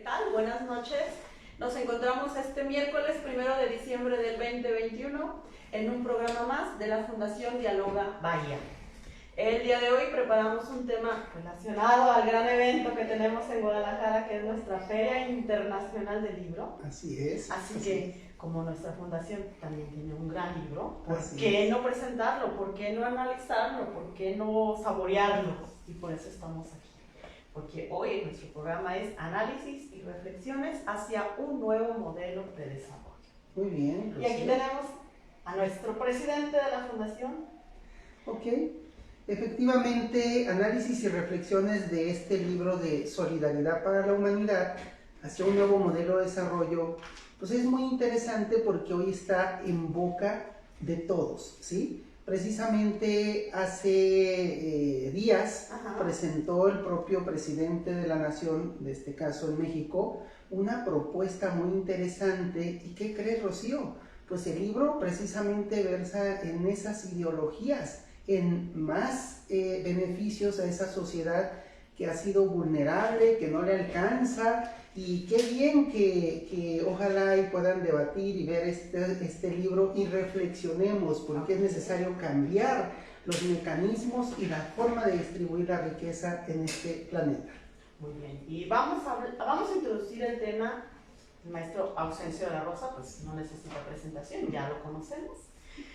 tal? Buenas noches. Nos encontramos este miércoles 1 de diciembre del 2021 en un programa más de la Fundación Dialoga Bahía. El día de hoy preparamos un tema relacionado al gran evento que tenemos en Guadalajara, que es nuestra Feria Internacional del Libro. Así es. Así que, como nuestra fundación también tiene un gran libro, ¿por qué no presentarlo? ¿Por qué no analizarlo? ¿Por qué no saborearlo? Y por eso estamos aquí. Porque hoy nuestro programa es análisis y reflexiones hacia un nuevo modelo de desarrollo. Muy bien. Y aquí tenemos a nuestro presidente de la fundación. Ok. Efectivamente, análisis y reflexiones de este libro de Solidaridad para la Humanidad hacia un nuevo modelo de desarrollo, pues es muy interesante porque hoy está en boca de todos, ¿sí? Precisamente hace días presentó el propio presidente de la nación, de este caso en México, una propuesta muy interesante. ¿Y qué crees, Rocío? Pues el libro precisamente versa en esas ideologías, en más beneficios a esa sociedad que ha sido vulnerable, que no le alcanza. Y qué bien que ojalá y puedan debatir y ver este libro y reflexionemos, porque es necesario cambiar los mecanismos y la forma de distribuir la riqueza en este planeta. Muy bien, y vamos a introducir el tema. El maestro Ausencio de la Rosa, pues no necesita presentación, ya lo conocemos.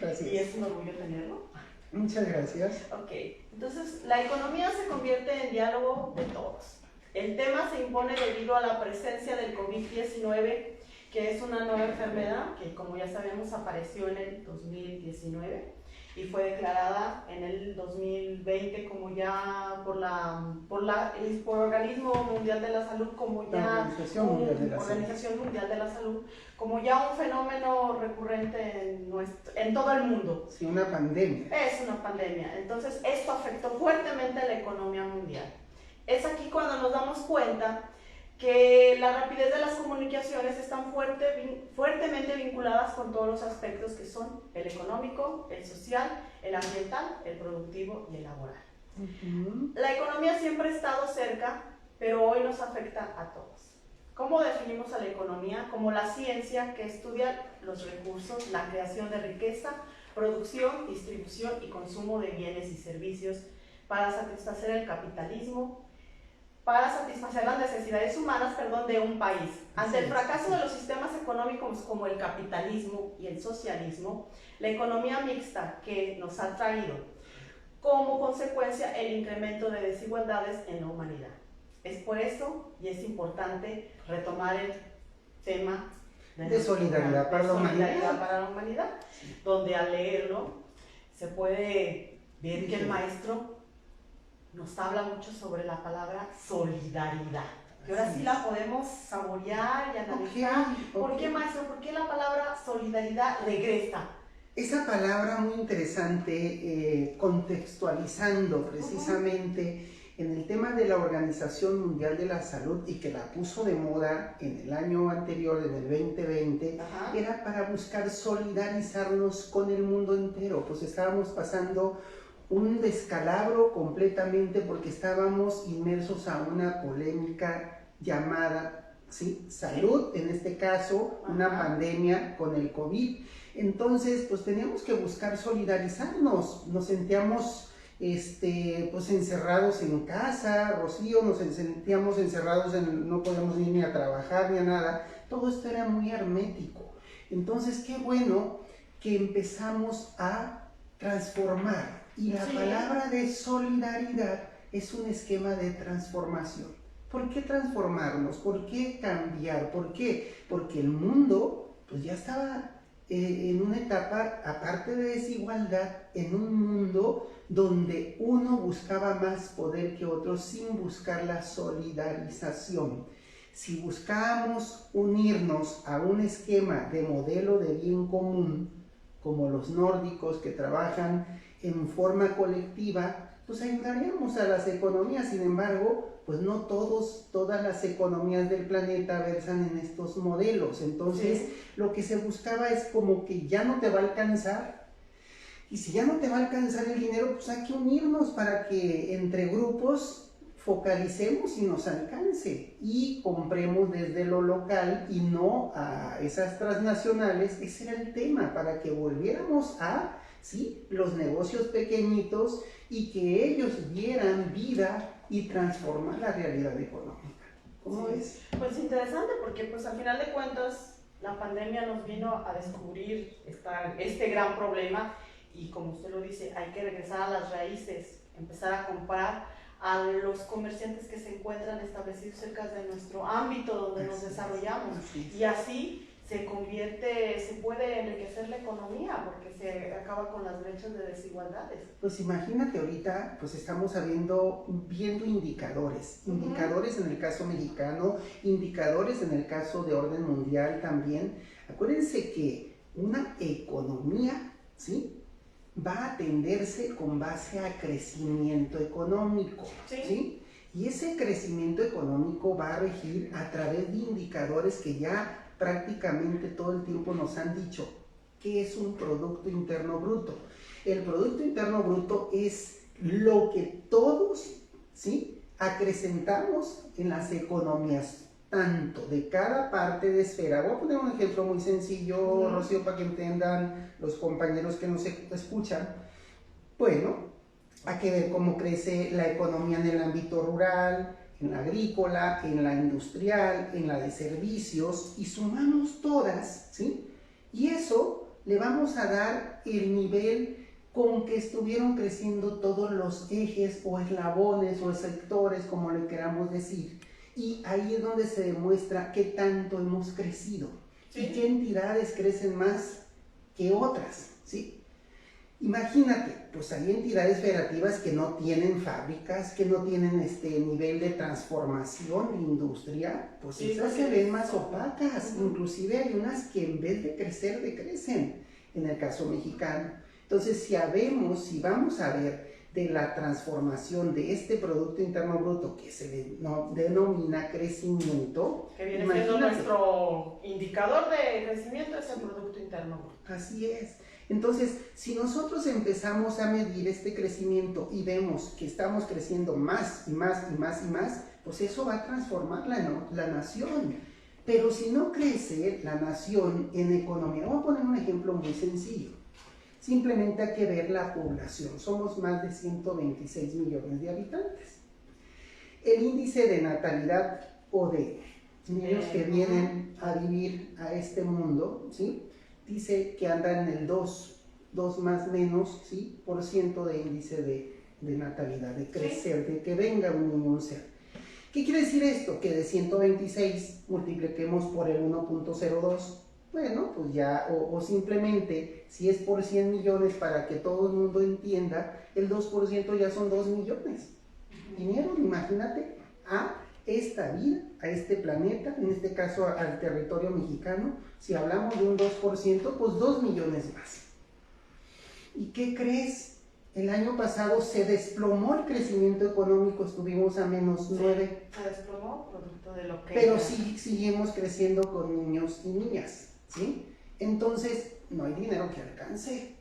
Gracias. Y es un orgullo tenerlo. Muchas gracias. Ok, entonces la economía se convierte en diálogo de todos. El tema se impone debido a la presencia del COVID-19, que es una nueva enfermedad que, como ya sabemos, apareció en el 2019 y fue declarada en el 2020 como ya por Organismo Mundial de la Salud, como ya Organización Mundial de la Salud, como ya un fenómeno recurrente en todo el mundo. Sí, una pandemia. Es una pandemia. Entonces, esto afectó fuertemente a la economía mundial. Es aquí cuando nos damos cuenta que la rapidez de las comunicaciones están fuertemente vinculadas con todos los aspectos que son el económico, el social, el ambiental, el productivo y el laboral. La economía siempre ha estado cerca, pero hoy nos afecta a todos. ¿Cómo definimos a la economía? Como la ciencia que estudia los recursos, la creación de riqueza, producción, distribución y consumo de bienes y servicios para satisfacer el capitalismo, para satisfacer las necesidades humanas, de un país. Ante el fracaso de los sistemas económicos como el capitalismo y el socialismo, la economía mixta que nos ha traído como consecuencia el incremento de desigualdades en la humanidad. Es por eso y es importante retomar el tema de solidaridad para la humanidad, donde al leerlo se puede ver que el maestro nos habla mucho sobre la palabra solidaridad. Y ahora sí la podemos saborear y analizar. ¿Por qué, maestro? ¿Por qué la palabra solidaridad regresa? Esa palabra muy interesante, contextualizando precisamente en el tema de la Organización Mundial de la Salud, y que la puso de moda en el año anterior, en el 2020, era para buscar solidarizarnos con el mundo entero. Pues estábamos pasando un descalabro completamente porque estábamos inmersos a una polémica llamada salud, en este caso una pandemia con el COVID. Entonces pues teníamos que buscar solidarizarnos. Nos sentíamos pues encerrados en casa, Rocío, nos sentíamos encerrados, no podíamos ir ni a trabajar ni a nada. Todo esto era muy hermético. Entonces qué bueno que empezamos a transformar. Y la palabra de solidaridad es un esquema de transformación. ¿Por qué transformarnos? ¿Por qué cambiar? ¿Por qué? Porque el mundo pues ya estaba en una etapa, aparte de desigualdad, en un mundo donde uno buscaba más poder que otro sin buscar la solidarización. Si buscábamos unirnos a un esquema de modelo de bien común, como los nórdicos que trabajan en forma colectiva, pues ayudaríamos a las economías. Sin embargo, pues no todas las economías del planeta versan en estos modelos. Entonces, lo que se buscaba es como que ya no te va a alcanzar, y si ya no te va a alcanzar el dinero, pues hay que unirnos para que entre grupos focalicemos y nos alcance y compremos desde lo local y no a esas transnacionales. Ese era el tema, para que volviéramos a, ¿sí?, los negocios pequeñitos y que ellos dieran vida y transformar la realidad económica. ¿Cómo es? Pues interesante, porque pues al final de cuentas la pandemia nos vino a descubrir este gran problema y, como usted lo dice, hay que regresar a las raíces, empezar a comprar a los comerciantes que se encuentran establecidos cerca de nuestro ámbito donde nos desarrollamos, y así se puede enriquecer la economía, porque se acaba con las brechas de desigualdades. Pues imagínate, ahorita pues estamos viendo indicadores en el caso mexicano, indicadores en el caso de orden mundial también. Acuérdense que una economía, ¿sí?, va a atenderse con base a crecimiento económico, ¿sí? Y ese crecimiento económico va a regir a través de indicadores que ya prácticamente todo el tiempo nos han dicho qué es un Producto Interno Bruto. El Producto Interno Bruto es lo que todos, ¿sí?, acrecentamos en las economías, tanto de cada parte de esfera. Voy a poner un ejemplo muy sencillo, Rocío, para que entendan los compañeros que nos escuchan. Bueno, hay que ver cómo crece la economía en el ámbito rural, en la agrícola, en la industrial, en la de servicios, y sumamos todas, ¿sí? Y eso le vamos a dar el nivel con que estuvieron creciendo todos los ejes o eslabones o sectores, como le queramos decir. Y ahí es donde se demuestra qué tanto hemos crecido, y qué entidades crecen más que otras, ¿sí? Imagínate, pues hay entidades federativas que no tienen fábricas, que no tienen este nivel de transformación de industria, pues esas se ven más opacas. Inclusive hay unas que en vez de crecer, decrecen, en el caso mexicano. Entonces, si vamos a ver de la transformación de este Producto Interno Bruto, que se denomina crecimiento, que viene siendo nuestro indicador de crecimiento, es el Producto Interno Bruto. Así es. Entonces, si nosotros empezamos a medir este crecimiento y vemos que estamos creciendo más y más y más y más, pues eso va a transformar la nación. Pero si no crece la nación en economía, voy a poner un ejemplo muy sencillo. Simplemente hay que ver la población. Somos más de 126 millones de habitantes. El índice de natalidad o de niños que vienen a vivir a este mundo, ¿sí?, dice que anda en el 2 más menos, ¿sí?, por ciento de índice de natalidad, de crecer, de que venga un niño, un ser. ¿Qué quiere decir esto? Que de 126 multipliquemos por el 1.02. Bueno, pues ya, o simplemente, si es por 100 millones, para que todo el mundo entienda, el 2% ya son 2 millones. Dinero, imagínate, a esta vida, a este planeta, en este caso al territorio mexicano. Si hablamos de un 2%, pues 2 millones más. ¿Y qué crees? El año pasado se desplomó el crecimiento económico, estuvimos a menos 9. Se desplomó, producto de lo que... Pero sí seguimos creciendo con niños y niñas, ¿sí? Entonces, no hay dinero que alcance.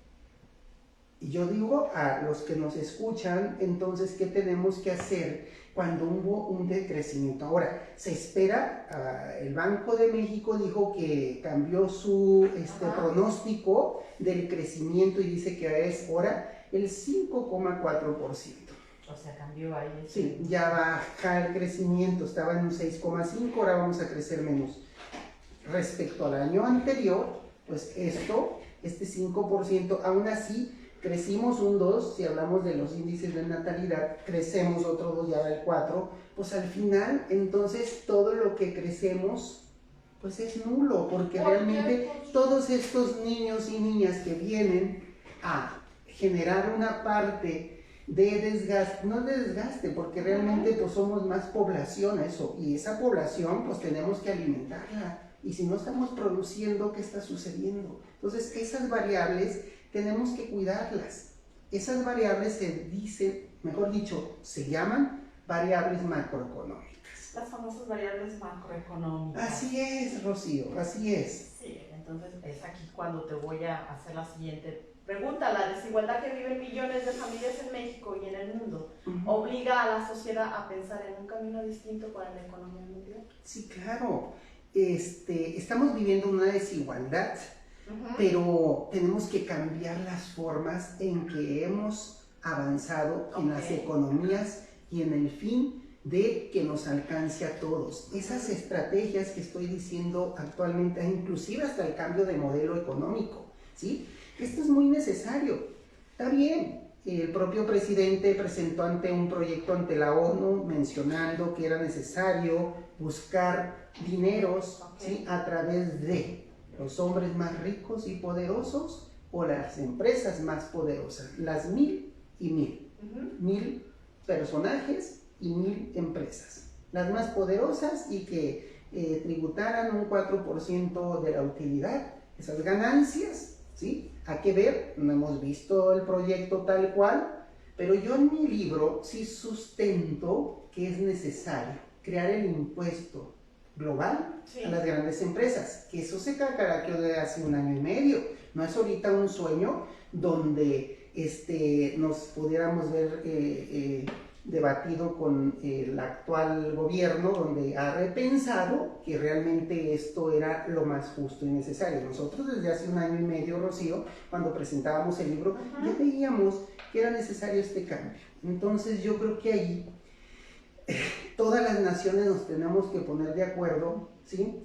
Y yo digo a los que nos escuchan, entonces, ¿qué tenemos que hacer cuando hubo un decrecimiento? Ahora, se espera, el Banco de México dijo que cambió su pronóstico del crecimiento y dice que es ahora el 5,4%. O sea, cambió ahí. Sí, ya baja el crecimiento, estaba en un 6,5, ahora vamos a crecer menos. Respecto al año anterior, pues este 5%, aún así, crecimos un 2, si hablamos de los índices de natalidad, crecemos otro 2, ya va el 4, pues al final, entonces, todo lo que crecemos, pues es nulo, porque realmente todos estos niños y niñas que vienen a generar una parte de desgaste, no de desgaste, porque realmente pues somos más población, y esa población pues tenemos que alimentarla, y si no estamos produciendo, ¿qué está sucediendo? Entonces, esas variables tenemos que cuidarlas. Esas variables se llaman variables macroeconómicas. Las famosas variables macroeconómicas. Así es, Rocío, así es. Sí, entonces es aquí cuando te voy a hacer la siguiente pregunta, la desigualdad que viven millones de familias en México y en el mundo, Ujú. ¿obliga a la sociedad a pensar en un camino distinto para la economía mundial? Sí, claro. Estamos viviendo una desigualdad, Ujú. pero tenemos que cambiar las formas en que hemos avanzado en las Ok. economías y en el fin de que nos alcance a todos. Esas estrategias que estoy diciendo actualmente, inclusive hasta el cambio de modelo económico, ¿sí? Esto es muy necesario. Está bien, el propio presidente presentó ante un proyecto ante la ONU mencionando que era necesario buscar dineros, Ok. ¿sí? A través de los hombres más ricos y poderosos o las empresas más poderosas, las 1000 y 1000. Ujú. 1000 personajes y 1000 empresas, las más poderosas y que tributaran un 4% de la utilidad, esas ganancias, ¿sí? Hay que ver, no hemos visto el proyecto tal cual, pero yo en mi libro sí sustento que es necesario crear el impuesto global Sí. a las grandes empresas, que eso se caraqueó de hace un año y medio, no es ahorita un sueño donde nos pudiéramos ver debatido con el actual gobierno, donde ha repensado que realmente esto era lo más justo y necesario. Nosotros desde hace un año y medio, Rocío, cuando presentábamos el libro, ya veíamos que era necesario este cambio. Entonces yo creo que ahí todas las naciones nos tenemos que poner de acuerdo, ¿sí?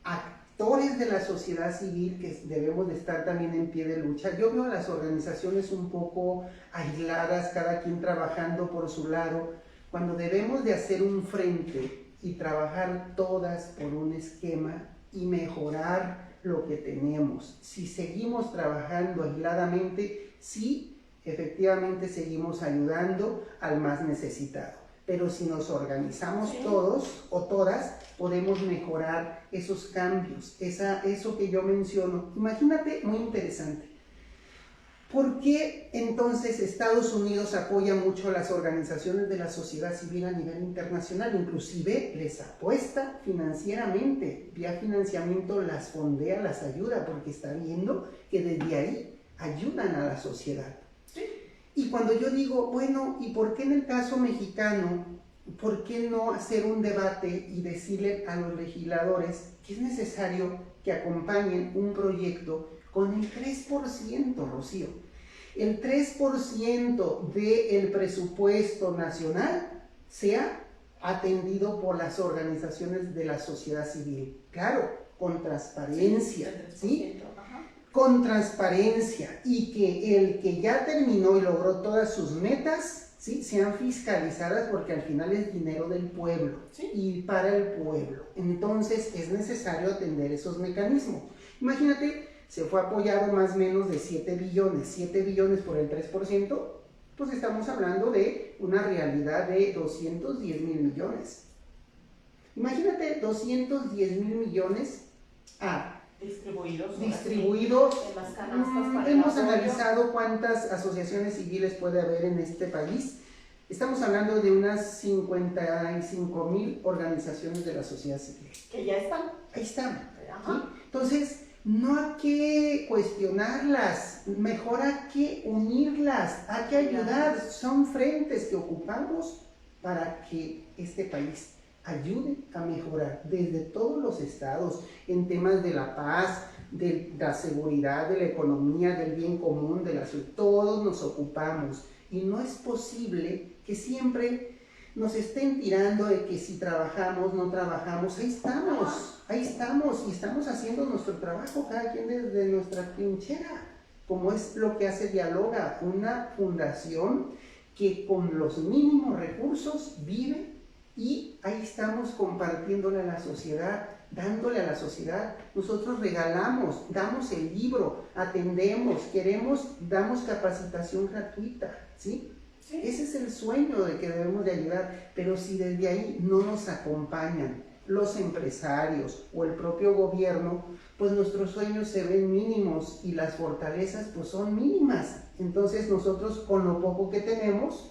Actores de la sociedad civil que debemos de estar también en pie de lucha. Yo veo a las organizaciones un poco aisladas, cada quien trabajando por su lado, cuando debemos de hacer un frente y trabajar todas por un esquema y mejorar lo que tenemos. Si seguimos trabajando aisladamente, sí, efectivamente seguimos ayudando al más necesitado. Pero si nos organizamos Sí. todos o todas, podemos mejorar esos cambios, eso que yo menciono. Imagínate, muy interesante. ¿Por qué entonces Estados Unidos apoya mucho a las organizaciones de la sociedad civil a nivel internacional? Inclusive les apuesta financieramente, vía financiamiento las fondea, las ayuda, porque está viendo que desde ahí ayudan a la sociedad. Y cuando yo digo, bueno, ¿y por qué en el caso mexicano, por qué no hacer un debate y decirle a los legisladores que es necesario que acompañen un proyecto con el 3%, Rocío? El 3% del presupuesto nacional sea atendido por las organizaciones de la sociedad civil. Claro, con transparencia, ¿sí? Con transparencia, y que el que ya terminó y logró todas sus metas, ¿sí? Sean fiscalizadas, porque al final es dinero del pueblo, ¿sí? Y para el pueblo. Entonces es necesario atender esos mecanismos. Imagínate, se fue apoyado más o menos de 7 billones por el 3%, pues estamos hablando de una realidad de 210,000 millones. Imagínate 210,000 millones distribuidos en las canastas para hemos el apoyo. analizado cuántas asociaciones civiles puede haber en este país. Estamos hablando de unas 55,000 organizaciones de la sociedad civil. Que ya están. Ahí están. Ajá. ¿Sí? Entonces, no hay que cuestionarlas, mejor hay que unirlas, hay que ayudar. Son frentes que ocupamos para que este país ayude a mejorar desde todos los estados en temas de la paz, de la seguridad, de la economía, del bien común, de la salud. Todos nos ocupamos y no es posible que siempre nos estén tirando de que si trabajamos, no trabajamos. Ahí estamos y estamos haciendo nuestro trabajo, cada quien desde nuestra trinchera, como es lo que hace Dialoga, una fundación que con los mínimos recursos vive. Y ahí estamos compartiéndole a la sociedad, dándole a la sociedad. Nosotros regalamos, damos el libro, atendemos, damos capacitación gratuita, ¿sí? Sí. Ese es el sueño de que debemos de ayudar, pero si desde ahí no nos acompañan los empresarios o el propio gobierno, pues nuestros sueños se ven mínimos y las fortalezas pues son mínimas. Entonces nosotros con lo poco que tenemos,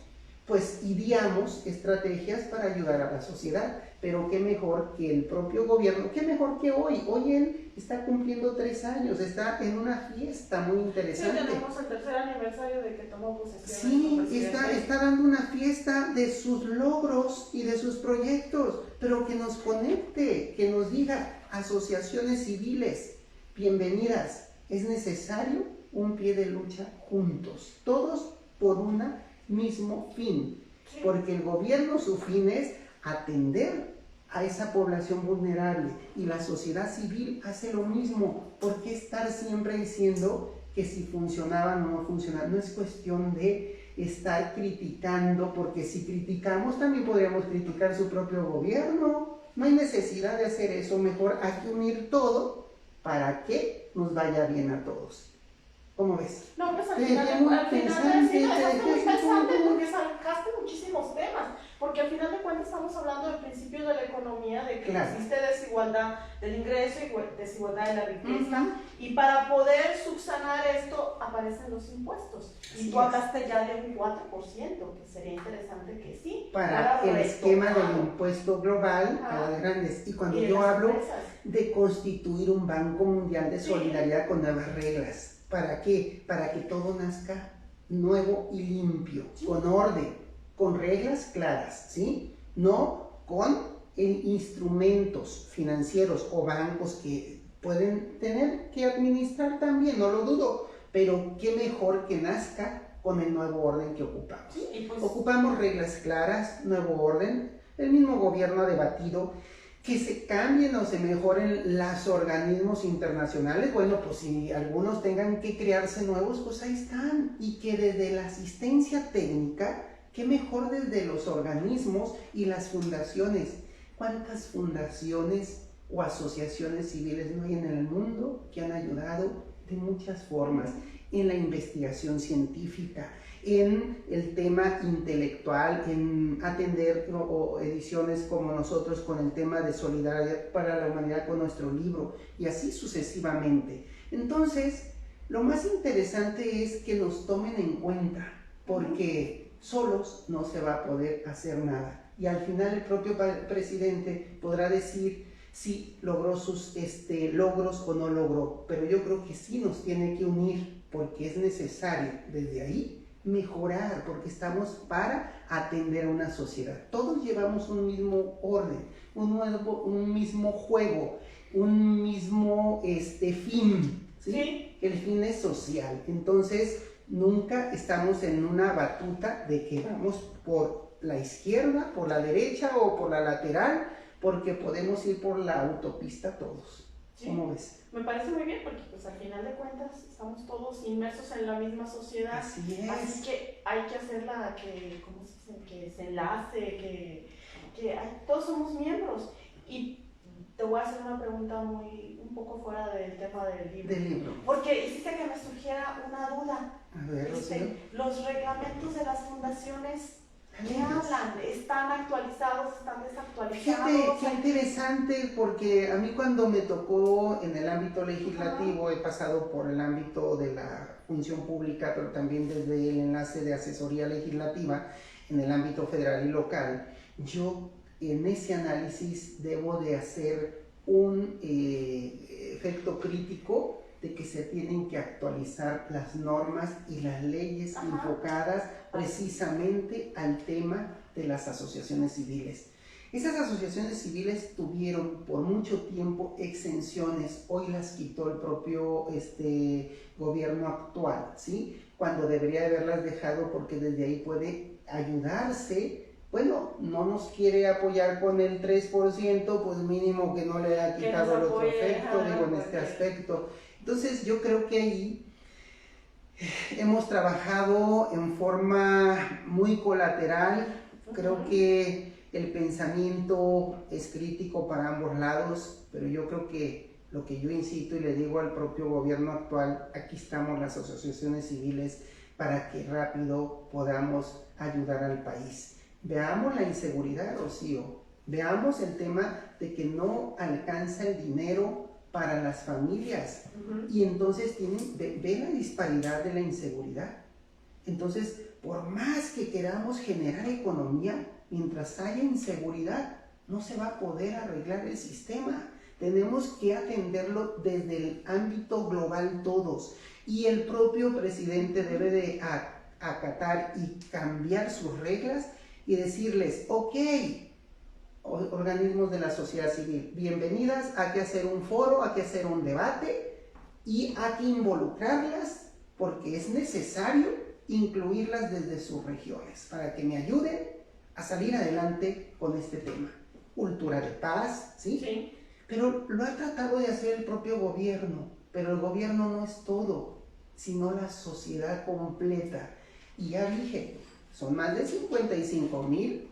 pues ideamos estrategias para ayudar a la sociedad, pero qué mejor que el propio gobierno, qué mejor que hoy. Hoy él está cumpliendo 3 años, está en una fiesta muy interesante. Sí, tenemos el 3er aniversario de que tomó posesión. Sí, está dando una fiesta de sus logros y de sus proyectos, pero que nos conecte, que nos diga, asociaciones civiles, bienvenidas, es necesario un pie de lucha juntos, todos por un mismo fin, porque el gobierno su fin es atender a esa población vulnerable y la sociedad civil hace lo mismo. ¿Por qué estar siempre diciendo que si funcionaban o no funcionaban? No es cuestión de estar criticando, porque si criticamos también podríamos criticar su propio gobierno. No hay necesidad de hacer eso, mejor hay que unir todo para que nos vaya bien a todos. ¿Cómo ves? No, pues al final sí me dejaste muy pensante porque sacaste muchísimos temas, porque al final de cuentas estamos hablando del principio de la economía, de que existe desigualdad del ingreso y desigualdad de la riqueza, y para poder subsanar esto aparecen los impuestos. Y tú hablaste ya de un 4%, que sería interesante que sí. Para el esquema del impuesto global a las grandes. Y cuando yo hablo de constituir un Banco Mundial de Solidaridad con nuevas reglas. ¿Para qué? Para que todo nazca nuevo y limpio, con orden, con reglas claras, ¿sí? No con instrumentos financieros o bancos que pueden tener que administrar también, no lo dudo, pero qué mejor que nazca con el nuevo orden que ocupamos. Sí, pues, ocupamos reglas claras, nuevo orden, el mismo gobierno ha debatido que se cambien o se mejoren los organismos internacionales. Bueno, pues si algunos tengan que crearse nuevos, pues ahí están. Y que desde la asistencia técnica, qué mejor desde los organismos y las fundaciones. ¿Cuántas fundaciones o asociaciones civiles no hay en el mundo que han ayudado de muchas formas en la investigación científica, en el tema intelectual, en atender ediciones como nosotros con el tema de solidaridad para la humanidad con nuestro libro, y así sucesivamente? Entonces, lo más interesante es que nos tomen en cuenta, porque solos no se va a poder hacer nada, y al final el propio presidente podrá decir si logró sus logros o no logró, pero yo creo que sí nos tiene que unir, porque es necesario desde ahí mejorar, porque estamos para atender a una sociedad. Todos llevamos un mismo orden, un mismo juego, un mismo fin, ¿sí? Sí. El fin es social. Entonces nunca estamos en una batuta de que vamos por la izquierda, por la derecha o por la lateral, porque podemos ir por la autopista todos. Sí. ¿Cómo ves? Me parece muy bien, porque pues al final de cuentas estamos todos inmersos en la misma sociedad. Así es. Así que hay que hacerla que, ¿cómo se dice? Que se enlace, todos somos miembros. Y te voy a hacer una pregunta un poco fuera del tema del libro. Porque hiciste que me surgiera una duda. A ver, los reglamentos de las fundaciones, ¿qué hablan? ¿Están actualizados? ¿Están desactualizados? Fíjate, qué interesante, porque a mí cuando me tocó en el ámbito legislativo, he pasado por el ámbito de la función pública, pero también desde el enlace de asesoría legislativa en el ámbito federal y local. Yo en ese análisis debo de hacer un efecto crítico de que se tienen que actualizar las normas y las leyes enfocadas precisamente al tema de las asociaciones civiles. Esas asociaciones civiles tuvieron por mucho tiempo exenciones, hoy las quitó el propio gobierno actual, ¿sí? Cuando debería haberlas dejado, porque desde ahí puede ayudarse. Bueno, no nos quiere apoyar con el 3%, pues mínimo que no le haya quitado el otro efecto, digo, en este aspecto. Entonces yo creo que ahí hemos trabajado en forma muy colateral. Creo que el pensamiento es crítico para ambos lados, pero yo creo que lo que yo insisto y le digo al propio gobierno actual, aquí estamos las asociaciones civiles para que rápido podamos ayudar al país. Veamos la inseguridad, Rocío, veamos el tema de que no alcanza el dinero para las familias, y entonces ve la disparidad de la inseguridad. Entonces, por más que queramos generar economía, mientras haya inseguridad, no se va a poder arreglar el sistema. Tenemos que atenderlo desde el ámbito global todos. Y el propio presidente debe de acatar y cambiar sus reglas y decirles, ok, organismos de la sociedad civil, bienvenidas, hay que hacer un foro, hay que hacer un debate y hay que involucrarlas porque es necesario incluirlas desde sus regiones para que me ayuden a salir adelante con este tema. Cultura de paz, ¿sí? Sí. Pero lo ha tratado de hacer el propio gobierno, pero el gobierno no es todo, sino la sociedad completa. Y ya dije, son más de 55,000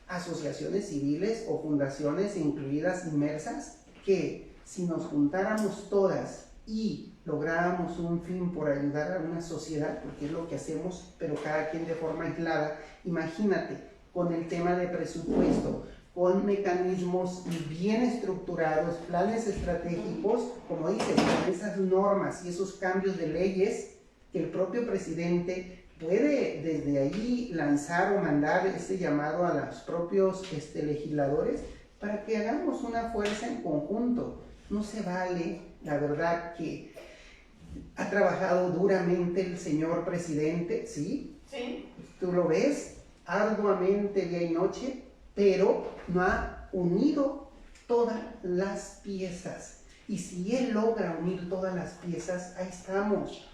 asociaciones civiles o fundaciones incluidas, inmersas, que si nos juntáramos todas y lográramos un fin por ayudar a una sociedad, porque es lo que hacemos, pero cada quien de forma aislada, imagínate, con el tema de presupuesto, con mecanismos bien estructurados, planes estratégicos, como dices, con esas normas y esos cambios de leyes que el propio presidente puede desde ahí lanzar o mandar ese llamado a los propios legisladores para que hagamos una fuerza en conjunto. No se vale, la verdad que ha trabajado duramente el señor presidente, ¿sí? Sí. Tú lo ves, arduamente día y noche, pero no ha unido todas las piezas. Y si él logra unir todas las piezas, ahí estamos.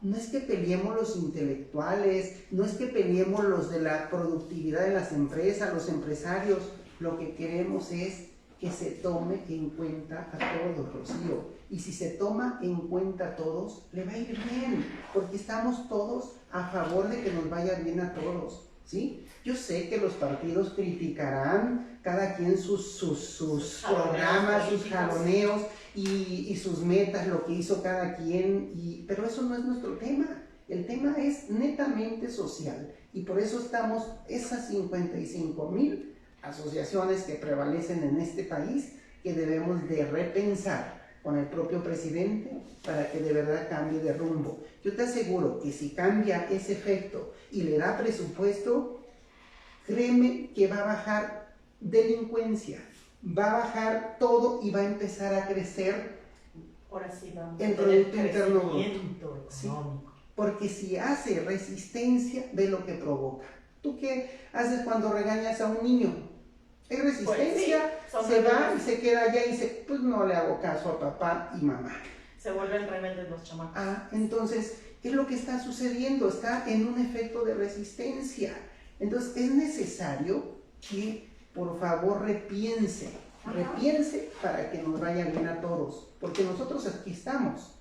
No es que peleemos los intelectuales, no es que peleemos los de la productividad de las empresas, los empresarios. Lo que queremos es que se tome en cuenta a todos, Rocío. Y si se toma en cuenta a todos, le va a ir bien, porque estamos todos a favor de que nos vaya bien a todos, ¿sí? Yo sé que los partidos criticarán cada quien sus programas, sus jaloneos y sus metas, lo que hizo cada quien, pero eso no es nuestro tema. El tema es netamente social y por eso estamos esas 55,000 asociaciones que prevalecen en este país que debemos de repensar con el propio presidente para que de verdad cambie de rumbo. Yo te aseguro que si cambia ese efecto y le da presupuesto, créeme que va a bajar delincuencia, va a bajar todo y va a empezar a crecer Ahora sí vamos el a tener Producto Interno Bruto. crecimiento Sí, económico. porque si hace resistencia, ve lo que provoca. ¿Tú qué haces cuando regañas a un niño? Hay resistencia, Pues sí, se va y se queda allá y dice, pues no le hago caso a papá y mamá. Se vuelven rebeldes los chamacos. Entonces, ¿qué es lo que está sucediendo? Está en un efecto de resistencia. Entonces, es necesario que, por favor, repiense para que nos vaya bien a todos, porque nosotros aquí estamos,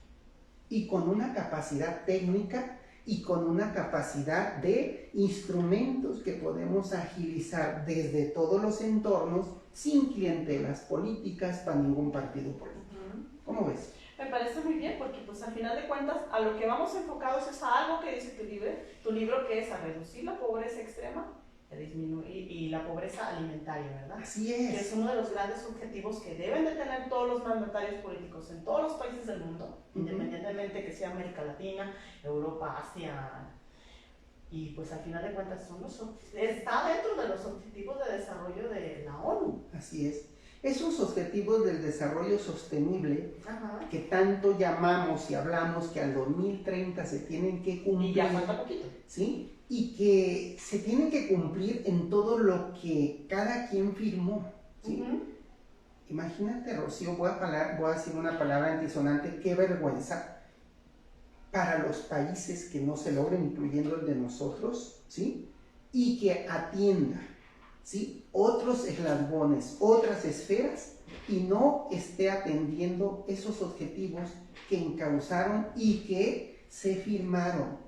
y con una capacidad técnica y con una capacidad de instrumentos que podemos agilizar desde todos los entornos sin clientelas políticas para ningún partido político. ¿Cómo ves? Me parece muy bien porque pues al final de cuentas a lo que vamos enfocados es a algo que dice tu libro que es a reducir la pobreza extrema y la pobreza alimentaria, ¿verdad? Así Que es. es uno de los grandes objetivos que deben de tener todos los mandatarios políticos en todos los países del mundo, independientemente que sea América Latina, Europa, Asia, y pues al final de cuentas está dentro de los objetivos de desarrollo de la ONU. Así es. Esos objetivos del desarrollo sostenible Ajá. que tanto llamamos y hablamos que al 2030 se tienen que cumplir. Y ya falta poquito. ¿Sí? Y que se tienen que cumplir en todo lo que cada quien firmó, ¿sí? Imagínate, Rocío, voy a decir una palabra antisonante, qué vergüenza para los países que no se logren, incluyendo el de nosotros, ¿sí? Y que atienda, ¿sí? Otros eslabones, otras esferas, y no esté atendiendo esos objetivos que encauzaron y que se firmaron.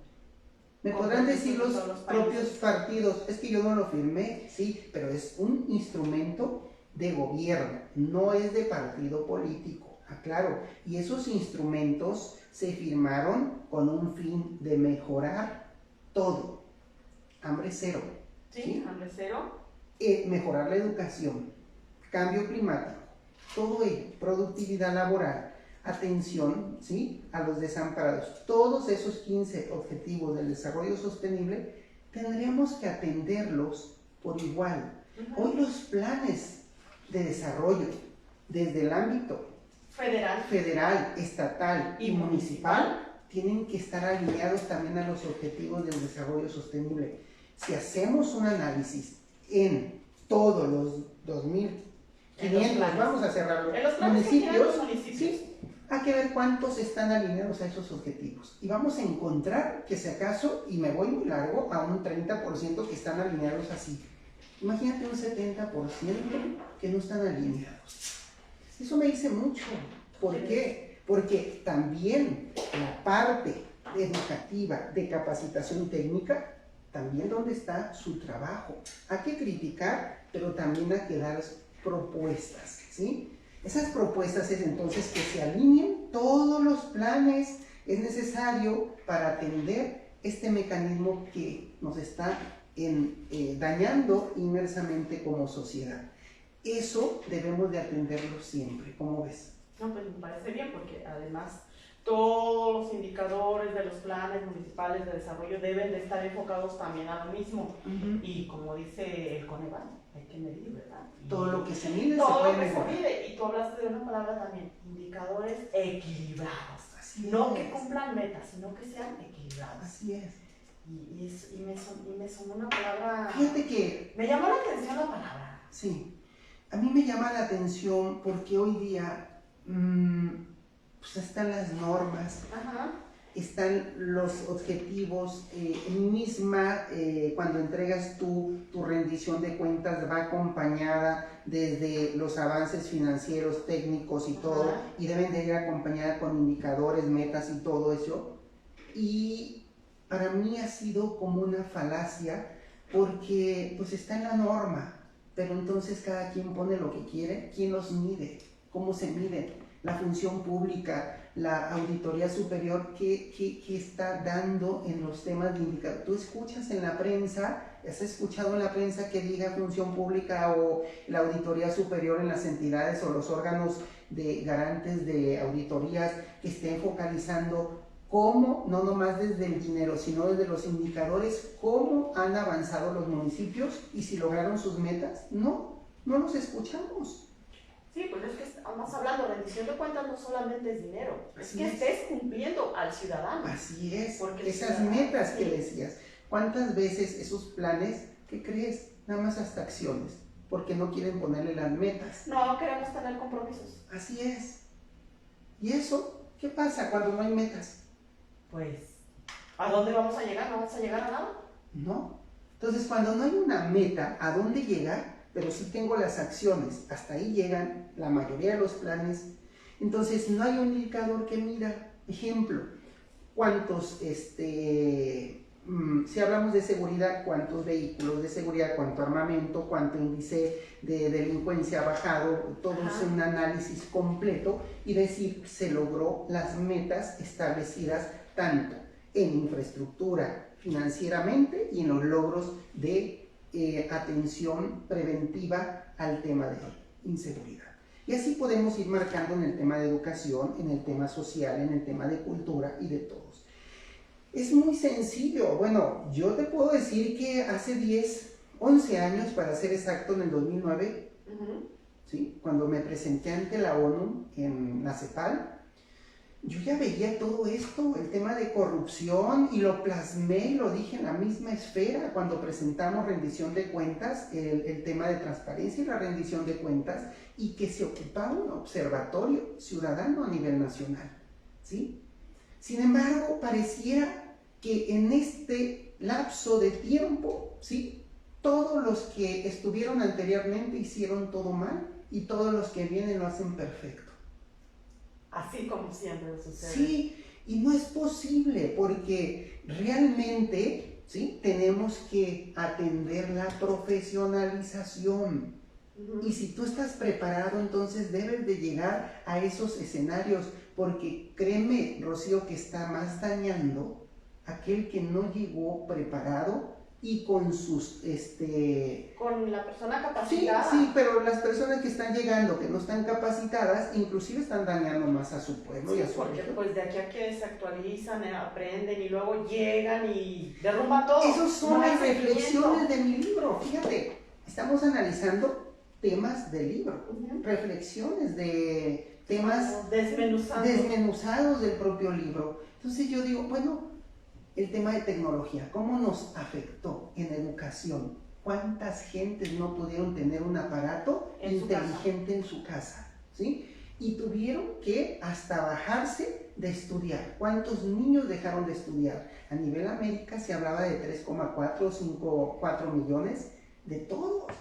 Me podrán decir los propios partidos, es que yo no lo firmé, sí, pero es un instrumento de gobierno, no es de partido político, aclaro. Y esos instrumentos se firmaron con un fin de mejorar todo. Hambre cero. Sí, hambre cero. Mejorar la educación, cambio climático, todo ello, productividad laboral, atención, ¿sí?, a los desamparados. Todos esos 15 objetivos del desarrollo sostenible tendríamos que atenderlos por igual. Hoy los planes de desarrollo, desde el ámbito federal, estatal y municipal, tienen que estar alineados también a los objetivos del desarrollo sostenible. Si hacemos un análisis en todos los 2.500, vamos a cerrarlo, municipios, sí, hay que ver cuántos están alineados a esos objetivos. Y vamos a encontrar que si acaso, y me voy muy largo, a un 30% que están alineados así. Imagínate un 70% que no están alineados. Eso me dice mucho. ¿Por qué? Porque también la parte educativa de capacitación técnica, también donde está su trabajo. Hay que criticar, pero también hay que dar propuestas, ¿sí? Esas propuestas es entonces que se alineen todos los planes. Es necesario para atender este mecanismo que nos está dañando inmersamente como sociedad. Eso debemos de atenderlo siempre. ¿Cómo ves? No, pues me parece bien, porque además todos los indicadores de los planes municipales de desarrollo deben de estar enfocados también a lo mismo. Y como dice el Coneval, hay que medir, ¿verdad? Todo lo que se mide todo se puede lo que mejorar. se mide. Y tú hablaste de una palabra también, indicadores equilibrados. Así no es. que cumplan metas, sino que sean equilibrados. Así es. Y me sonó una palabra... Fíjate que... Me llamó la atención la palabra. Sí. A mí me llama la atención porque hoy día pues están las normas, están los objetivos, cuando entregas tu rendición de cuentas va acompañada desde los avances financieros, técnicos y todo, y deben de ir acompañada con indicadores, metas y todo eso. Y para mí ha sido como una falacia porque pues está en la norma, pero entonces cada quien pone lo que quiere. ¿Quién los mide? ¿Cómo se mide? La función pública, la auditoría superior, ¿qué está dando en los temas de indicador? Tú escuchas en la prensa, has escuchado en la prensa que diga función pública o la auditoría superior en las entidades o los órganos de garantes de auditorías que estén focalizando cómo, no nomás desde el dinero, sino desde los indicadores, cómo han avanzado los municipios y si lograron sus metas. No los escuchamos. Sí, pues es que estamos hablando, rendición de cuentas no solamente es dinero, Así es que estés cumpliendo al ciudadano. Así es, porque esas metas que decías. ¿Cuántas veces esos planes, qué crees? Nada más hasta acciones, porque no quieren ponerle las metas. No queremos tener compromisos. Así es. ¿Y eso qué pasa cuando no hay metas? Pues, ¿a dónde vamos a llegar? ¿No vamos a llegar a nada? No. Entonces, cuando no hay una meta, ¿a dónde llegar? Pero sí tengo las acciones, hasta ahí llegan la mayoría de los planes. Entonces no hay un indicador que mida. Ejemplo, cuántos, si hablamos de seguridad, cuántos vehículos de seguridad, cuánto armamento, cuánto índice de delincuencia ha bajado, todo es un análisis completo y decir, se logró las metas establecidas tanto en infraestructura financieramente y en los logros de atención preventiva al tema de inseguridad. Y así podemos ir marcando en el tema de educación, en el tema social, en el tema de cultura y de todos. Es muy sencillo. Bueno, yo te puedo decir que hace 11 años, para ser exacto, en el 2009, ¿sí? Cuando me presenté ante la ONU en la CEPAL, yo ya veía todo esto, el tema de corrupción, y lo plasmé y lo dije en la misma esfera cuando presentamos rendición de cuentas, el tema de transparencia y la rendición de cuentas, y que se ocupaba un observatorio ciudadano a nivel nacional, ¿sí? Sin embargo, pareciera que en este lapso de tiempo, ¿sí?, todos los que estuvieron anteriormente hicieron todo mal y todos los que vienen lo hacen perfecto. Así como siempre sucede. Sí, y no es posible porque realmente, ¿sí?, tenemos que atender la profesionalización. Y si tú estás preparado, entonces debes de llegar a esos escenarios, porque créeme, Rocío, que está más dañando aquel que no llegó preparado y con sus, con la persona capacitada. Sí, pero las personas que están llegando, que no están capacitadas, inclusive están dañando más a su pueblo y a su porque región. pues de aquí a que se actualizan, aprenden y luego llegan y derrumban todo. Esas son las reflexiones de mi libro. Fíjate, estamos analizando temas del libro, reflexiones de temas desmenuzados del propio libro. Entonces yo digo, bueno, el tema de tecnología, ¿cómo nos afectó en educación? ¿Cuántas gentes no pudieron tener un aparato inteligente en su casa? ¿Sí? Y tuvieron que hasta bajarse de estudiar. ¿Cuántos niños dejaron de estudiar? A nivel América se hablaba de 3,4, 4 millones de todos.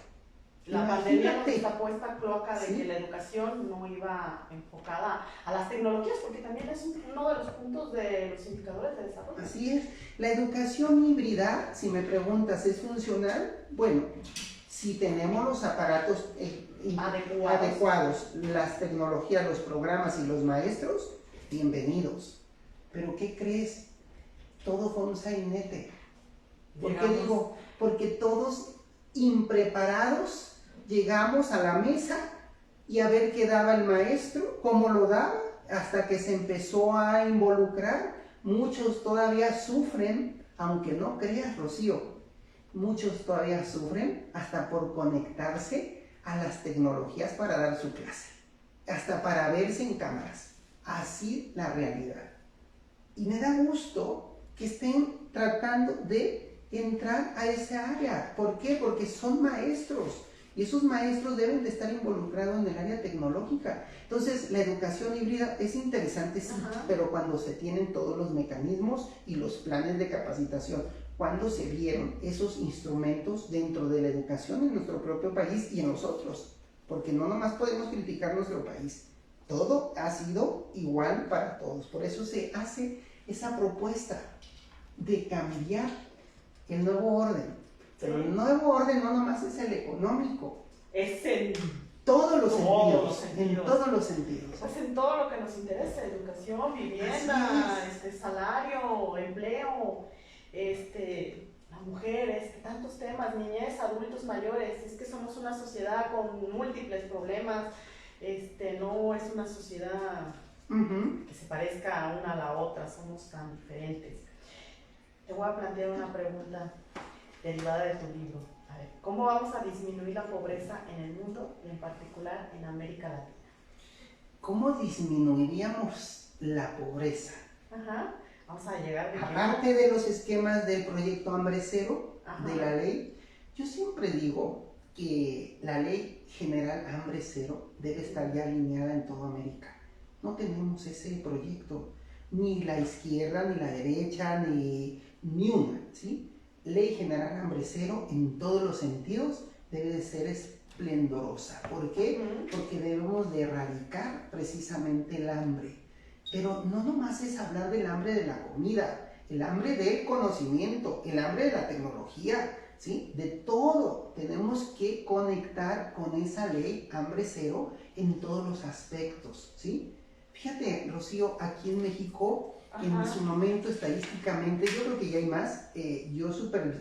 La pandemia nos tapó esta cloaca de que la educación no iba enfocada a las tecnologías, porque también es uno de los puntos de los indicadores de desarrollo. Así es. La educación híbrida, si me preguntas, ¿es funcional? Bueno, si tenemos los aparatos adecuados, las tecnologías, los programas y los maestros, bienvenidos. Pero ¿qué crees? Todo fue un sainete. ¿Por qué digo? Porque todos impreparados llegamos a la mesa y a ver qué daba el maestro, cómo lo daba, hasta que se empezó a involucrar. Muchos todavía sufren, aunque no creas, Rocío, muchos todavía sufren hasta por conectarse a las tecnologías para dar su clase, hasta para verse en cámaras. Así la realidad. Y me da gusto que estén tratando de entrar a esa área. ¿Por qué? Porque son maestros. Y esos maestros deben de estar involucrados en el área tecnológica. Entonces, la educación híbrida es interesante, sí, pero cuando se tienen todos los mecanismos y los planes de capacitación, cuando se vieron esos instrumentos dentro de la educación en nuestro propio país y en nosotros, porque no nomás podemos criticar nuestro país, todo ha sido igual para todos. Por eso se hace esa propuesta de cambiar el nuevo orden. Pero el nuevo orden no nomás es el económico. Es en todos los sentidos. En todos los sentidos. Pues en todo lo que nos interesa: educación, vivienda, salario, empleo, la mujer, tantos temas, niñez, adultos mayores. Es que somos una sociedad con múltiples problemas. No es una sociedad que se parezca una a la otra, somos tan diferentes. Te voy a plantear una pregunta derivada de tu libro. A ver, ¿cómo vamos a disminuir la pobreza en el mundo y en particular en América Latina? ¿Cómo disminuiríamos la pobreza? Vamos a llegar de aparte de los esquemas del proyecto Hambre Cero, de la ley, yo siempre digo que la ley general Hambre Cero debe estar ya alineada en toda América. No tenemos ese proyecto, ni la izquierda, ni la derecha, ni una, ¿sí? Ley general Hambre Cero en todos los sentidos debe de ser esplendorosa. ¿Por qué? Porque debemos de erradicar precisamente el hambre. Pero no nomás es hablar del hambre de la comida, el hambre del conocimiento, el hambre de la tecnología, ¿sí? De todo. Tenemos que conectar con esa ley Hambre Cero en todos los aspectos, ¿sí? Fíjate, Rocío, aquí en México, en su momento estadísticamente, yo creo que ya hay más, yo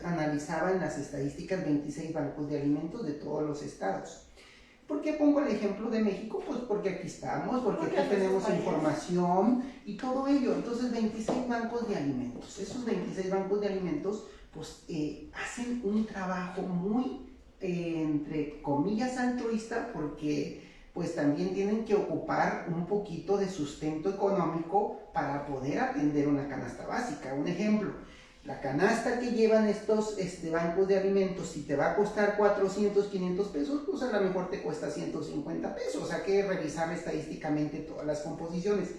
analizaba en las estadísticas 26 bancos de alimentos de todos los estados. ¿Por qué pongo el ejemplo de México? Pues porque aquí estamos, porque aquí tenemos información y todo ello. Entonces, 26 bancos de alimentos. Esos 26 bancos de alimentos, pues, hacen un trabajo muy, entre comillas, altruista, porque pues también tienen que ocupar un poquito de sustento económico para poder atender una canasta básica. Un ejemplo, la canasta que llevan estos bancos de alimentos, si te va a costar 400, 500 pesos, pues a lo mejor te cuesta 150 pesos. O sea, hay que revisar estadísticamente todas las composiciones.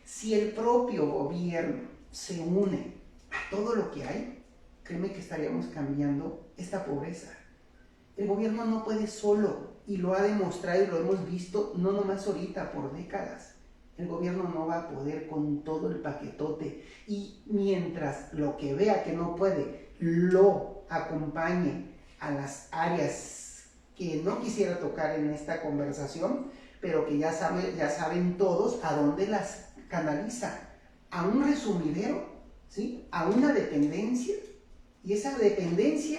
Si el propio gobierno se une a todo lo que hay, créeme que estaríamos cambiando esta pobreza. El gobierno no puede solo, y lo ha demostrado y lo hemos visto no nomás ahorita, por décadas. El gobierno no va a poder con todo el paquetote, y mientras lo que vea que no puede lo acompañe a las áreas que no quisiera tocar en esta conversación, pero que ya saben todos a dónde las canaliza, a un resumidero, ¿sí? A una dependencia, y esa dependencia,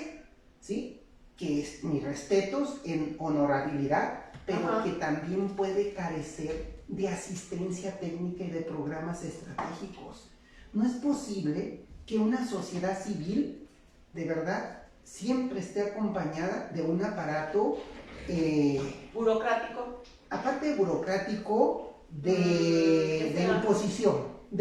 ¿sí? Que es mis respetos en honorabilidad, pero que también puede carecer de asistencia técnica y de programas estratégicos. No es posible que una sociedad civil, de verdad, siempre esté acompañada de un aparato burocrático. Aparte de burocrático, de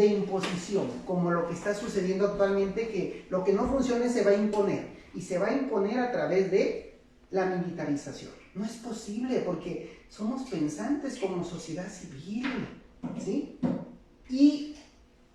imposición, como lo que está sucediendo actualmente, que lo que no funcione se va a imponer, y se va a imponer a través de la militarización. No es posible, porque somos pensantes como sociedad civil, ¿sí? Y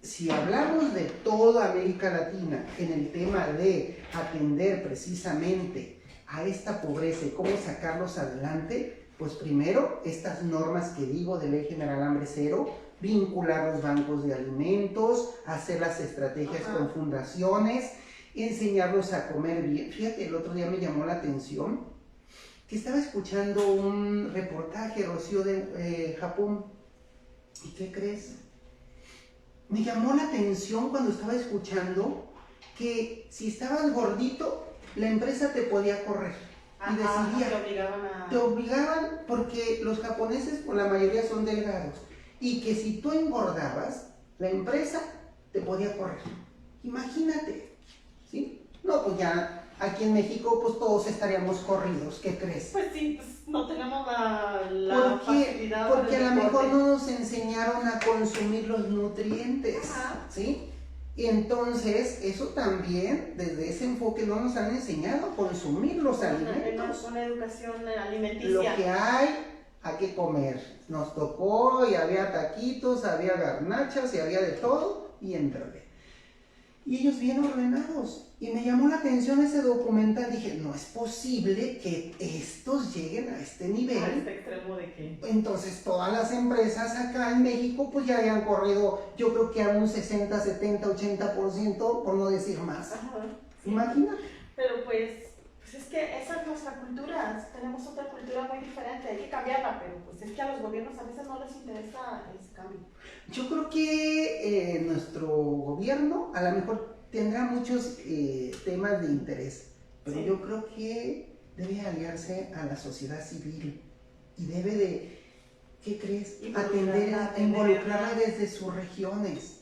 si hablamos de toda América Latina en el tema de atender precisamente a esta pobreza y cómo sacarlos adelante, pues primero estas normas que digo de Ley General Hambre Cero, vincular los bancos de alimentos, hacer las estrategias con fundaciones, enseñarlos a comer bien. Fíjate, el otro día me llamó la atención que estaba escuchando un reportaje, Rocío, de Japón. ¿Y qué crees? Me llamó la atención cuando estaba escuchando que si estabas gordito, la empresa te podía correr. Y decidía, te obligaban porque los japoneses por la mayoría son delgados, y que si tú engordabas, la empresa te podía correr. Imagínate, ¿sí? No, pues ya aquí en México pues todos estaríamos corridos, ¿qué crees? Pues sí, pues no tenemos la facilidad. Porque a lo mejor no nos enseñaron a consumir los nutrientes, ¿sí? Y entonces, eso también, desde ese enfoque, no nos han enseñado a consumir los alimentos. Una educación alimenticia. Lo que hay que comer. Nos tocó y había taquitos, había garnachas y había de todo, y entrale. Y ellos bien ordenados. Y me llamó la atención ese documental. Dije, no es posible que estos lleguen a este nivel. ¿A este extremo de qué? Entonces todas las empresas acá en México pues ya hayan corrido, yo creo que a un 60, 70, 80%, por no decir más. Sí. Imagina. Pero pues es que esa es nuestra cultura. Tenemos otra cultura muy diferente. Hay que cambiarla, pero pues es que a los gobiernos a veces no les interesa ese cambio. Yo creo que nuestro gobierno a lo mejor tendrá muchos temas de interés, pero yo creo que debe aliarse a la sociedad civil y debe de, ¿qué crees? Involucrarla desde sus regiones.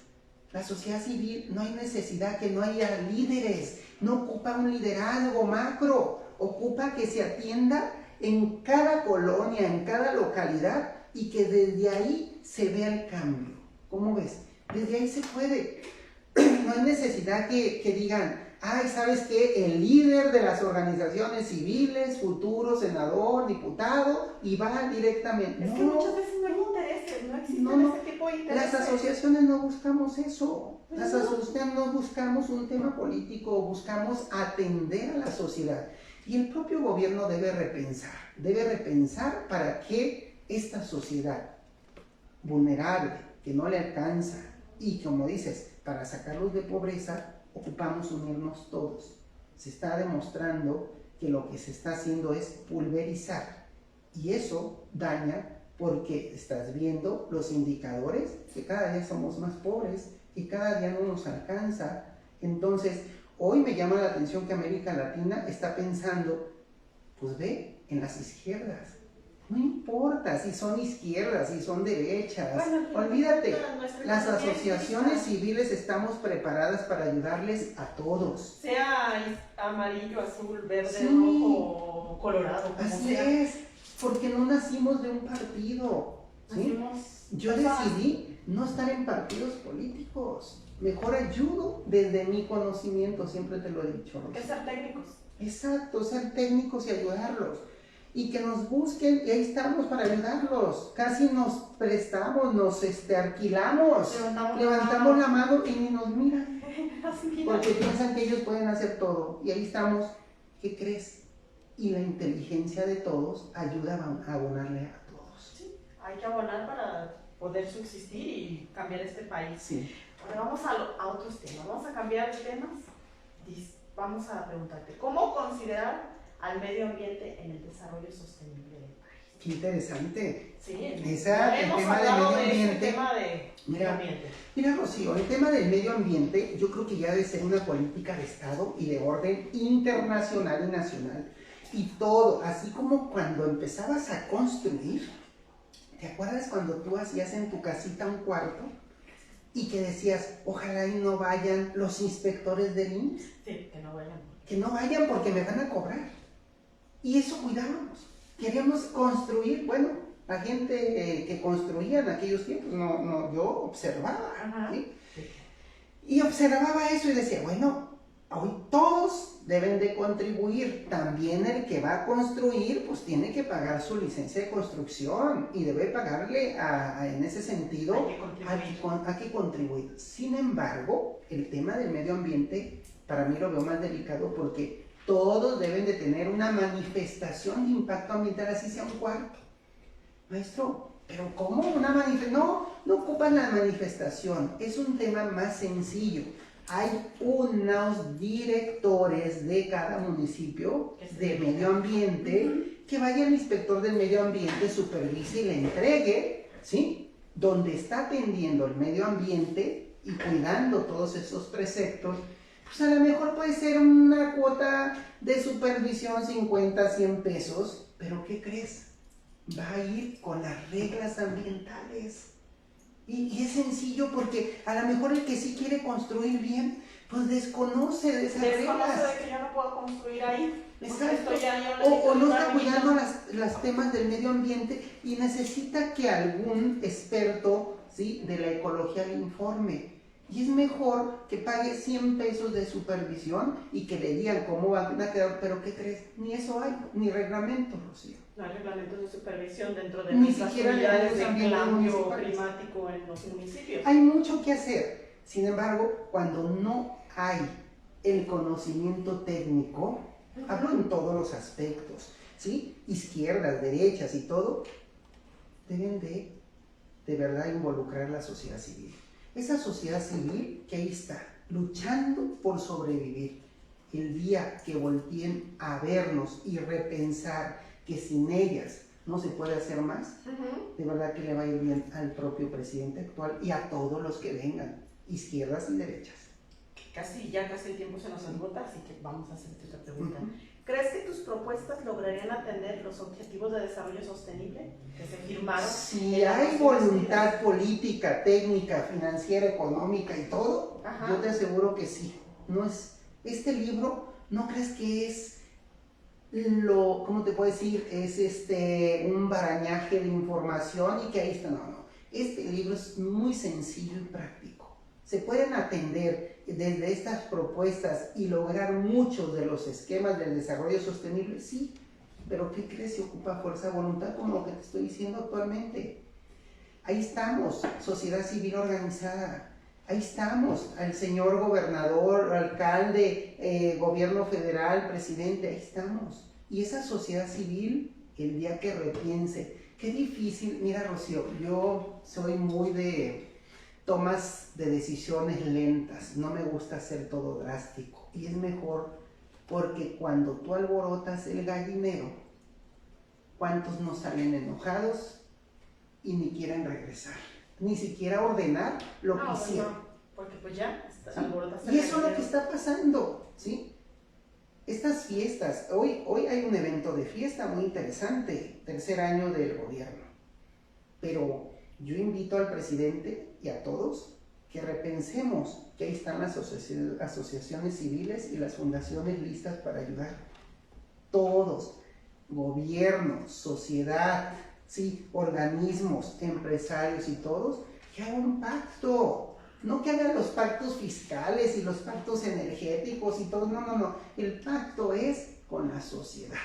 La sociedad civil, no hay necesidad que no haya líderes, no ocupa un liderazgo macro, ocupa que se atienda en cada colonia, en cada localidad, y que desde ahí se vea el cambio. ¿Cómo ves? Desde ahí se puede. No hay necesidad que digan, ay, ¿sabes qué? El líder de las organizaciones civiles, futuro senador, diputado, y va directamente. Es que muchas veces no hay intereses, no existen ese tipo de intereses. Las asociaciones no buscamos eso. Las asociaciones no buscamos un tema político, buscamos atender a la sociedad. Y el propio gobierno debe repensar para que esta sociedad vulnerable, que no le alcanza, y como dices, para sacarlos de pobreza, ocupamos unirnos todos. Se está demostrando que lo que se está haciendo es pulverizar, y eso daña porque estás viendo los indicadores que cada día somos más pobres, que cada día no nos alcanza. Entonces, hoy me llama la atención que América Latina está pensando, pues ve, en las izquierdas. No importa si son izquierdas, si son derechas, olvídate, las asociaciones civiles estamos preparadas para ayudarles a todos. Sea amarillo, azul, verde, rojo, colorado, como así sea. es, porque no nacimos de un partido, ¿sí? Yo decidí no estar en partidos políticos, mejor ayudo desde mi conocimiento, siempre te lo he dicho. Que ser técnicos. Exacto, ser técnicos y ayudarlos. Y que nos busquen, y ahí estamos para ayudarlos. Casi nos prestamos, nos alquilamos, levantamos la mano y ni nos miran. Porque piensan que ellos pueden hacer todo. Y ahí estamos, ¿qué crees? Y la inteligencia de todos ayuda a abonarle a todos. Sí, hay que abonar para poder subsistir y cambiar este país. Sí. Ahora vamos a otros temas, vamos a cambiar de temas. Vamos a preguntarte, ¿cómo considerar al medio ambiente en el desarrollo sostenible del país? Qué interesante. Sí, el tema del medio ambiente. Mira, Rocío, el tema del medio ambiente yo creo que ya debe ser una política de Estado y de orden internacional y nacional. Y todo, así como cuando empezabas a construir, ¿te acuerdas cuando tú hacías en tu casita un cuarto? Y que decías, ojalá y no vayan los inspectores del IMSS. Sí, que no vayan. Que no vayan porque me van a cobrar. Y eso cuidábamos. queríamos construir, bueno, la gente que construía en aquellos tiempos, yo observaba, ¿sí? Y observaba eso y decía, bueno, hoy todos deben de contribuir, también el que va a construir, pues tiene que pagar su licencia de construcción y debe pagarle en ese sentido a que contribuir. Sin embargo, el tema del medio ambiente, para mí lo veo más delicado porque todos deben de tener una manifestación de impacto ambiental, así sea un cuarto. Maestro, pero ¿cómo una manifestación? No ocupan la manifestación, es un tema más sencillo. Hay unos directores de cada municipio de medio ambiente que vaya al inspector del medio ambiente, supervise y le entregue, ¿sí? Donde está atendiendo el medio ambiente y cuidando todos esos preceptos, pues a lo mejor puede ser una cuota de supervisión 50, 100 pesos, pero ¿qué crees? Va a ir con las reglas ambientales. Y es sencillo porque a lo mejor el que sí quiere construir bien, pues desconoce de esas reglas. Desconoce de que yo no puedo construir ahí. Exacto. O no está cuidando las temas del medio ambiente y necesita que algún experto, ¿sí?, de la ecología le informe. Y es mejor que pague 100 pesos de supervisión y que le digan cómo van a quedar. Pero ¿qué crees? Ni eso hay, ni reglamento, Rocío. No hay reglamentos de supervisión dentro de Ni nuestras siquiera unidades de ambiente cambio municipales. climático en los municipios. Hay mucho que hacer. Sin embargo, cuando no hay el conocimiento técnico, hablo en todos los aspectos, ¿sí? Izquierdas, derechas y todo, deben de verdad involucrar a la sociedad civil. Esa sociedad civil que ahí está, luchando por sobrevivir. El día que volteen a vernos y repensar que sin ellas no se puede hacer más, de verdad que le va a ir bien al propio presidente actual y a todos los que vengan, izquierdas y derechas. Ya casi el tiempo se nos agota, así que vamos a hacerte otra pregunta. ¿Crees que tus propuestas lograrían atender los objetivos de desarrollo sostenible que se firmaron? Si hay voluntad política, técnica, financiera, económica y todo, yo te aseguro que sí. No es, este libro, no crees que es ¿cómo te puedo decir? Es un barañaje de información y que ahí está, no. Este libro es muy sencillo y práctico. Se pueden atender desde estas propuestas y lograr muchos de los esquemas del desarrollo sostenible, sí, pero ¿qué crees? Se ocupa fuerza de voluntad, como lo que te estoy diciendo actualmente. Ahí estamos, sociedad civil organizada, ahí estamos, el señor gobernador, alcalde, gobierno federal, presidente, ahí estamos. Y esa sociedad civil, el día que repiense, qué difícil, mira Rocío, yo soy muy de tomas de decisiones lentas, no me gusta hacer todo drástico y es mejor porque cuando tú alborotas el gallinero, ¿cuántos no salen enojados y ni quieren regresar? Ni siquiera ordenar lo que hicieron. No, porque pues ya alborotas el gallinero. Y eso es lo que está pasando, ¿sí? Estas fiestas, hoy hay un evento de fiesta muy interesante, tercer año del gobierno, pero yo invito al presidente y a todos que repensemos que ahí están las asociaciones civiles y las fundaciones listas para ayudar. Todos, gobierno, sociedad, ¿sí?, organismos, empresarios y todos, que hagan un pacto. No que hagan los pactos fiscales y los pactos energéticos y todo, no. El pacto es con la sociedad.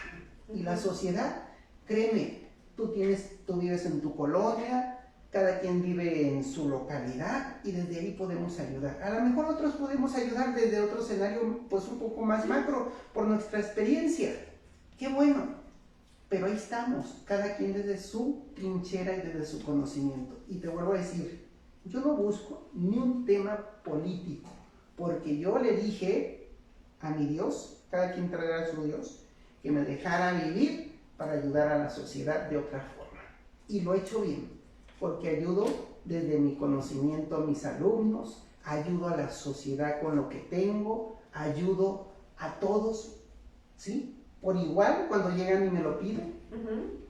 Y la sociedad, créeme, tú vives en tu colonia, cada quien vive en su localidad y desde ahí podemos ayudar. A lo mejor otros podemos ayudar desde otro escenario pues un poco más macro por nuestra experiencia. Qué bueno, pero ahí estamos, cada quien desde su trinchera y desde su conocimiento. Y te vuelvo a decir, yo no busco ni un tema político, porque yo le dije a mi Dios, cada quien traerá a su Dios, que me dejara vivir para ayudar a la sociedad de otra forma. Y lo he hecho bien, porque ayudo desde mi conocimiento a mis alumnos, ayudo a la sociedad con lo que tengo, ayudo a todos, ¿sí? Por igual cuando llegan y me lo piden.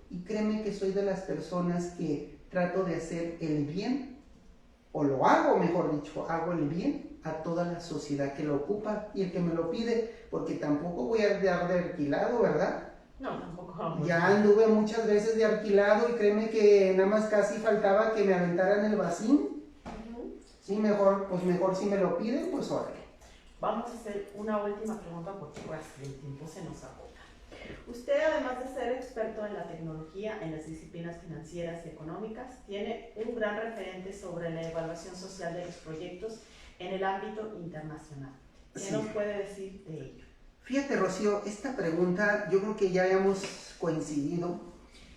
Y créeme que soy de las personas que trato de hacer el bien, o lo hago, mejor dicho, hago el bien a toda la sociedad que lo ocupa y el que me lo pide, porque tampoco voy a dar de alquilado, ¿verdad? No, tampoco. Ya anduve muchas veces de alquilado y créeme que nada más casi faltaba que me aventaran el vacín. Sí, mejor, pues mejor si me lo piden, pues órale. Vamos a hacer una última pregunta porque pues, el tiempo se nos agota. Usted, además de ser experto en la tecnología, en las disciplinas financieras y económicas, tiene un gran referente sobre la evaluación social de los proyectos en el ámbito internacional. ¿Qué Sí. nos puede decir de ello? Fíjate, Rocío, esta pregunta yo creo que ya habíamos coincidido,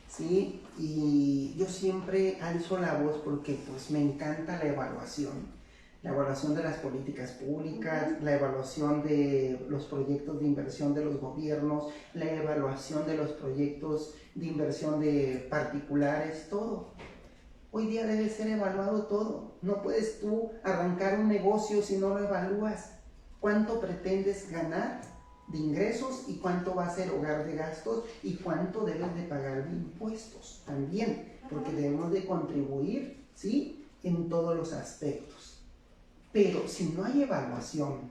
¿sí? Y yo siempre alzo la voz porque pues me encanta la evaluación de las políticas públicas, la evaluación de los proyectos de inversión de los gobiernos, la evaluación de los proyectos de inversión de particulares, todo. Hoy día debe ser evaluado todo. No puedes tú arrancar un negocio si no lo evalúas. ¿Cuánto pretendes ganar de ingresos y cuánto va a ser hogar de gastos y cuánto debes de pagar de impuestos también? Porque debemos de contribuir, ¿sí? En todos los aspectos. Pero si no hay evaluación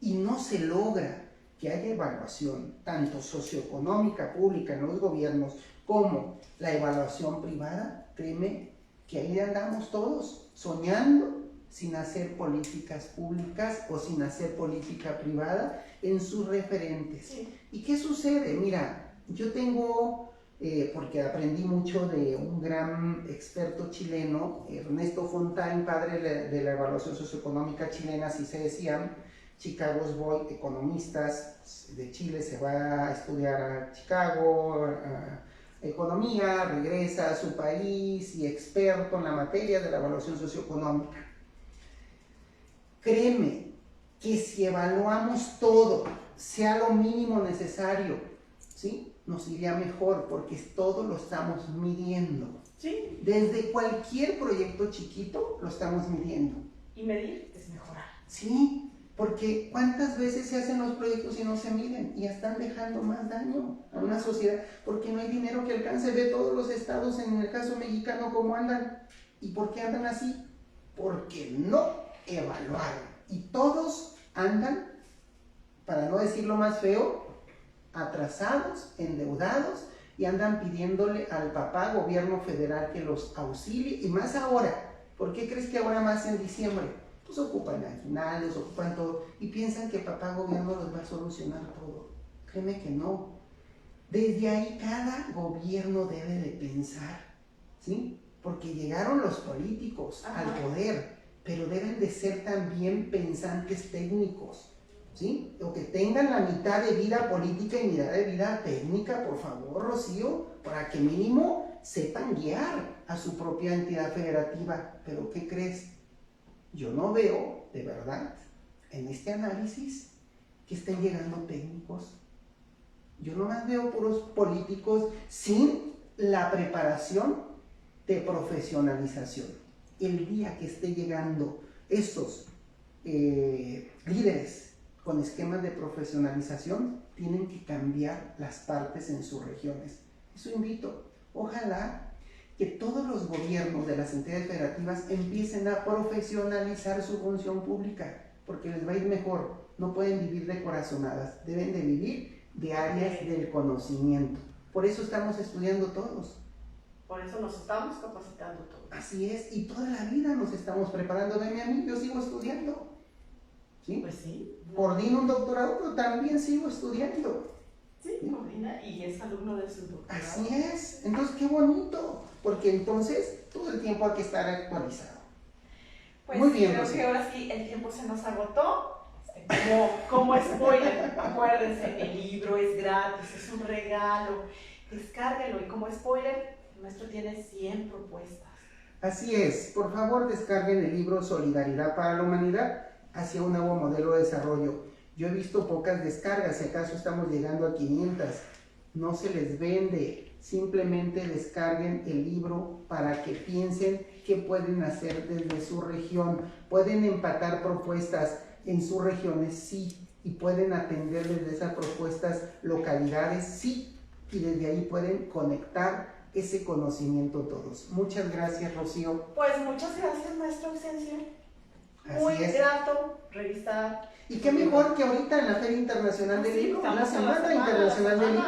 y no se logra que haya evaluación, tanto socioeconómica, pública en los gobiernos, como la evaluación privada, créeme que ahí andamos todos soñando sin hacer políticas públicas o sin hacer política privada en sus referentes. Sí. ¿Y qué sucede? Mira, yo tengo, porque aprendí mucho de un gran experto chileno, Ernesto Fontaine, padre de la evaluación socioeconómica chilena, así se decía. Chicago's Boy, economistas de Chile, se va a estudiar a Chicago, economía, regresa a su país y experto en la materia de la evaluación socioeconómica. Créeme que si evaluamos todo, sea lo mínimo necesario, ¿sí? Nos iría mejor porque todo lo estamos midiendo. Sí. Desde cualquier proyecto chiquito lo estamos midiendo. Y medir es mejorar. Sí, porque ¿cuántas veces se hacen los proyectos y no se miden? Y ya están dejando más daño a una sociedad porque no hay dinero que alcance. Ve todos los estados, en el caso mexicano, cómo andan. ¿Y por qué andan así? Porque no evaluaron. Y todos andan, para no decirlo más feo, atrasados, endeudados y andan pidiéndole al papá gobierno federal que los auxilie. Y más ahora, ¿por qué crees que ahora más en diciembre? Pues ocupan aguinaldos, ocupan todo y piensan que papá gobierno los va a solucionar todo. Créeme que no. Desde ahí cada gobierno debe de pensar, ¿sí? Porque llegaron los políticos al poder, pero deben de ser también pensantes técnicos, ¿sí? O que tengan la mitad de vida política y mitad de vida técnica, por favor, Rocío, para que mínimo sepan guiar a su propia entidad federativa. Pero ¿qué crees? Yo no veo, de verdad, en este análisis que estén llegando técnicos. Yo nomás veo puros políticos sin la preparación de profesionalización. El día que esté llegando estos líderes con esquemas de profesionalización, tienen que cambiar las partes en sus regiones. Eso invito. Ojalá que todos los gobiernos de las entidades federativas empiecen a profesionalizar su función pública, porque les va a ir mejor. No pueden vivir de corazonadas, deben de vivir de áreas del conocimiento. Por eso estamos estudiando todos. Por eso nos estamos capacitando todos. Así es, y toda la vida nos estamos preparando. Veme a mí, yo sigo estudiando. ¿Sí? Pues sí. Coordino un doctorado, pero también sigo estudiando. Sí, coordina y es alumno de su doctorado. Así es. Entonces, qué bonito, porque entonces todo el tiempo hay que estar actualizado. Pues muy bien, creo Rosy. que ahora sí el tiempo se nos agotó. Como spoiler, acuérdense, el libro es gratis, es un regalo. Descárguelo y como spoiler, el maestro tiene 100 propuestas. Así es, por favor descarguen el libro Solidaridad para la Humanidad hacia un nuevo modelo de desarrollo. Yo he visto pocas descargas, si acaso estamos llegando a 500. No se les vende, simplemente descarguen el libro para que piensen qué pueden hacer desde su región. Pueden empatar propuestas en sus regiones, sí, y pueden atender desde esas propuestas localidades, sí, y desde ahí pueden conectar ese conocimiento todos. Muchas gracias, Rocío. Pues muchas gracias, maestro Ausencio. Así Muy es. grato revisar. Y qué mejor que ahorita en la Feria Internacional del Libro, la Semana Internacional del Libro.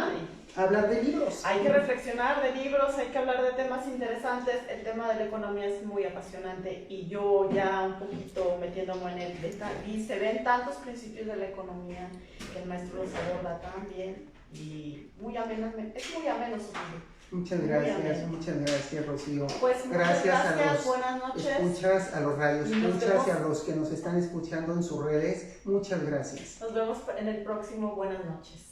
hablar de libros. Hay que reflexionar de libros, hay que hablar de temas interesantes. El tema de la economía es muy apasionante y yo ya un poquito metiéndome en el y se ven tantos principios de la economía que el maestro los aborda tan bien y muy ameno, es muy ameno su libro. Muchas gracias, Rocío. Pues gracias a los buenas noches. Escuchas, a los radioescuchas y a los que nos están escuchando en sus redes. Muchas gracias. Nos vemos en el próximo Buenas noches.